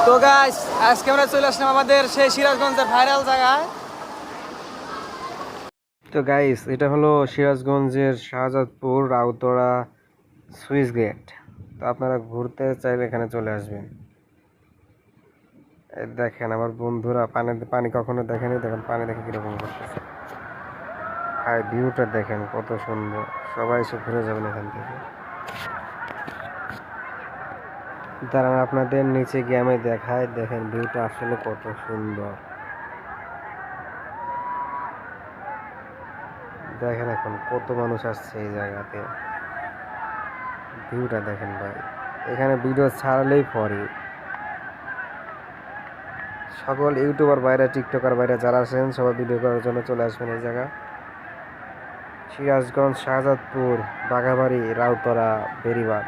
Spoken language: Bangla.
তো গাইস আজকে আমরা চলে আসলাম আমাদের সেই সিরাজগঞ্জের ভাইরাল জায়গায়। তো গাইস এটা হলো সিরাজগঞ্জের শাহজাদপুর রাউতরা সুইচ গেট। তো আপনারা ঘুরতে চাইলে এখানে চলে আসবেন। এই দেখেন আমার বন্ধুরা পানি কখনো দেখেনি, দেখেন পানি দেখে কিরকম করতেছে। আর ভিউটা দেখেন কত সুন্দর, সবাই এসে ঘুরে যাবেন এখান থেকে। দাঁড়ান আপনাদের নিচে গিয়ে আমি দেখাই, দেখেন ভিউটা আসলে কত সুন্দর। দেখেন এখন কত মানুষ আসছে এই জায়গাতে, ভিউটা দেখেন ভাই। এখানে ভিডিও ছাড়লেই পরে সকল ইউটিউবার বাইরে টিকটকার বাইরে যারা আছেন সবাই ভিডিও করার জন্য চলে আসবেন এই জায়গা। সিরাজগঞ্জ, শাহজাদপুর, বাঘাবাড়ি, রাউতরা, বেরিবাদ।